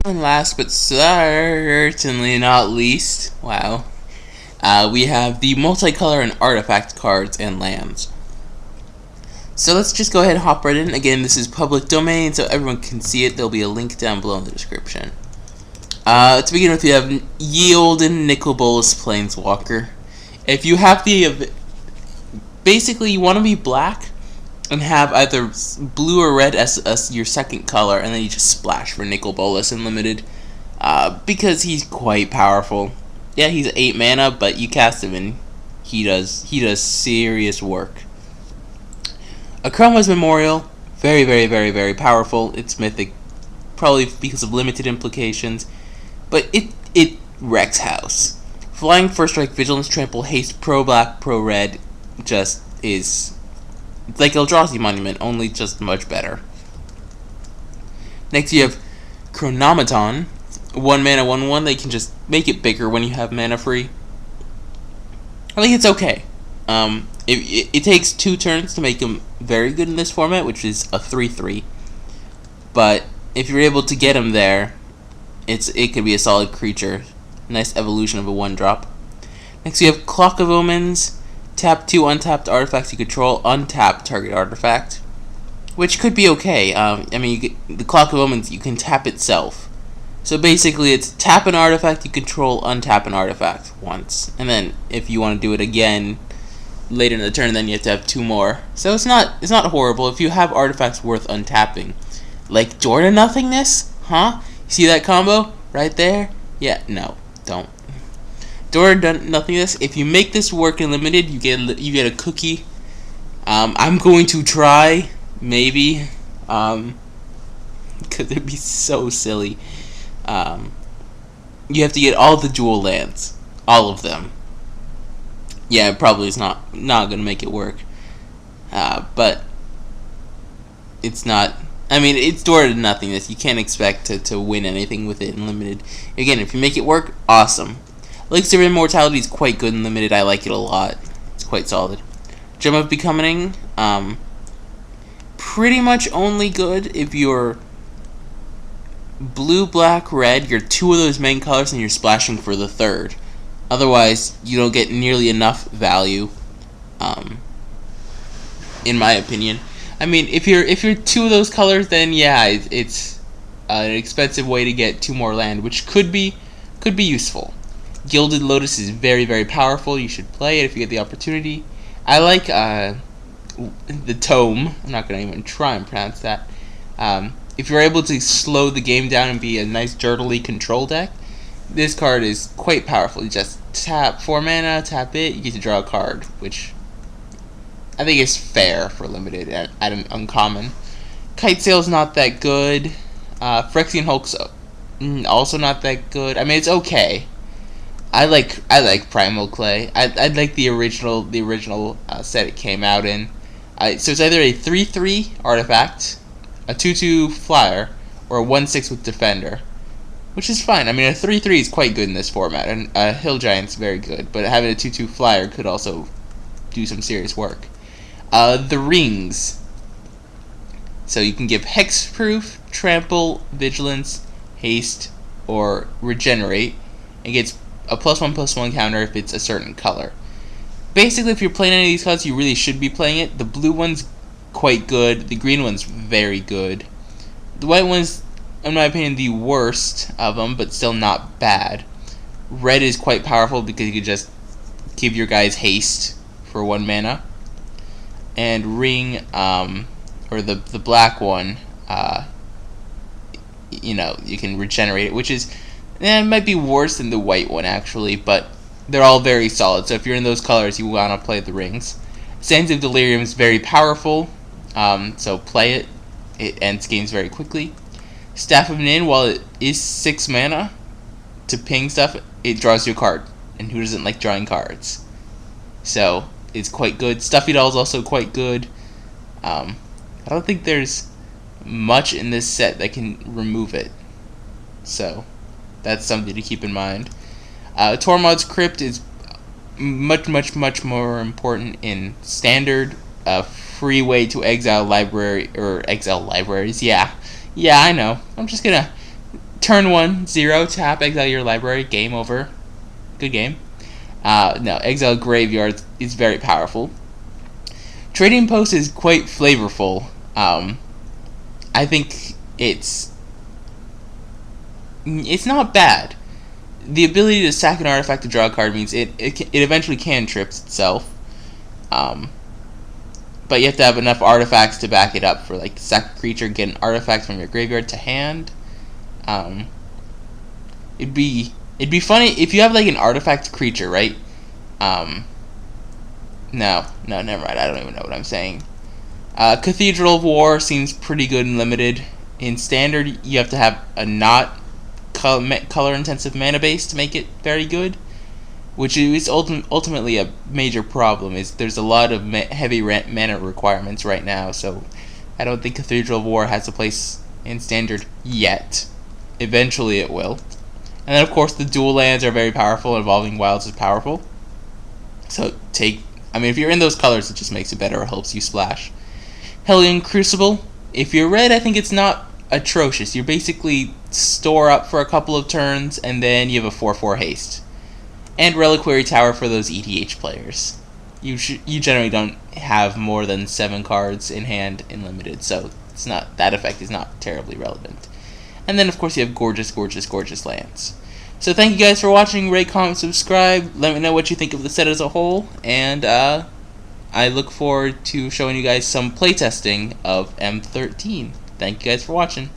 And last but certainly not least, wow, we have the multicolor and artifact cards and lands. So let's just go ahead and hop right in. Again, this is public domain, so everyone can see it. There'll be a link down below in the description. To begin with, we have Ye Olden Nicol Bolas Planeswalker. If you have the... Basically, you want to be black and have either blue or red as your second color, and then you just splash for Nicol Bolas in limited. Because he's quite powerful. Yeah, he's 8 mana, but you cast him and he does serious work. Akroma's Memorial, very, very, very, very powerful. It's mythic, probably because of limited implications, but it wrecks house. Flying, First Strike, Vigilance, Trample, Haste, pro black, pro red, just is like Eldrazi Monument, only just much better. Next you have Chronomaton, 1 mana, 1/1. They can just make it bigger when you have mana free. I think it's okay. It takes 2 turns to make him very good in this format, which is a 3/3. But if you're able to get him there, it could be a solid creature. Nice evolution of a 1-drop. Next we have Clock of Omens. Tap 2 untapped artifacts you control, untap target artifact, which could be okay. I mean, the Clock of Omens, you can tap itself. So basically, it's tap an artifact you control, untap an artifact once, and then if you want to do it again later in the turn, then you have to have 2 more. So it's not horrible if you have artifacts worth untapping, like Jordan Nothingness, huh? See that combo right there? Yeah, no, don't. Jordan Nothingness. If you make this work in limited, you get a cookie. I'm going to try, maybe, because it'd be so silly. You have to get all the dual lands, all of them. Yeah, it probably is not gonna make it work. But it's not. I mean, it's Jordan Nothingness. You can't expect to win anything with it in limited. Again, if you make it work, awesome. Elixir of Immortality is quite good in limited. I like it a lot. It's quite solid. Gem of Becoming, pretty much only good if you're blue, black, red. You're 2 of those main colors and you're splashing for the 3rd. Otherwise, you don't get nearly enough value, in my opinion. I mean, if you're 2 of those colors, then yeah, it's an expensive way to get 2 more land, which could be useful. Gilded Lotus is very, very powerful. You should play it if you get the opportunity. I like the Tome. I'm not going to even try and pronounce that. If you're able to slow the game down and be a nice dirtily control deck, this card is quite powerful. You just tap 4 mana, tap it, you get to draw a card, which I think is fair for limited at an uncommon. Kite Sail's not that good. Phyrexian Hulk's also not that good. I mean, it's okay. I like Primal Clay. I like the original set it came out in. So it's either a 3/3 artifact, a 2/2 flyer, or a 1/6 with Defender, which is fine. I mean, a 3/3 is quite good in this format, and a Hill Giant's very good, but having a 2/2 flyer could also do some serious work. The Rings. So you can give Hexproof, Trample, Vigilance, Haste, or Regenerate, and gets a +1/+1 counter if it's a certain color. Basically, if you're playing any of these cards, you really should be playing it. The blue one's quite good. The green one's very good. The white one's, in my opinion, the worst of them, but still not bad. Red is quite powerful because you can just give your guys haste for 1 mana. And Ring, or the black one, you know, you can regenerate it, which is, it might be worse than the white one actually, but they're all very solid. So if you're in those colors, you want to play the Rings. Sands of Delirium is very powerful, so play it. It ends games very quickly. Staff of Nin, while it is 6 mana to ping stuff, it draws you a card, and who doesn't like drawing cards? So it's quite good. Stuffy Doll is also quite good. I don't think there's much in this set that can remove it, so that's something to keep in mind. Tormod's Crypt is much more important in standard. Free way to exile library or exile libraries. Yeah, I know. I'm just gonna turn 1, 0, tap, exile your library, game over. Good game. No, exile graveyard is very powerful. Trading Post is quite flavorful. I think it's not bad. The ability to sack an artifact to draw a card means it eventually can trips itself. But you have to have enough artifacts to back it up for like sack a creature, get an artifact from your graveyard to hand. It'd be funny if you have like an artifact creature, right? No, never mind. I don't even know what I'm saying. Cathedral of War seems pretty good and limited. In Standard, you have to have a not color-intensive mana base to make it very good, which is ultimately a major problem. Is there's a lot of heavy mana requirements right now, so I don't think Cathedral of War has a place in Standard yet. Eventually it will. And then of course the dual lands are very powerful, Evolving Wilds is powerful. So if you're in those colors, it just makes it better or helps you splash. Hellion Crucible, if you're red, I think it's not atrocious. You basically store up for a couple of turns, and then you have a 4/4 haste. And Reliquary Tower for those EDH players. You generally don't have more than 7 cards in hand in limited, so that effect is not terribly relevant. And then of course you have gorgeous lands. So thank you guys for watching. Rate, comment, subscribe. Let me know what you think of the set as a whole, and I look forward to showing you guys some playtesting of M13. Thank you guys for watching.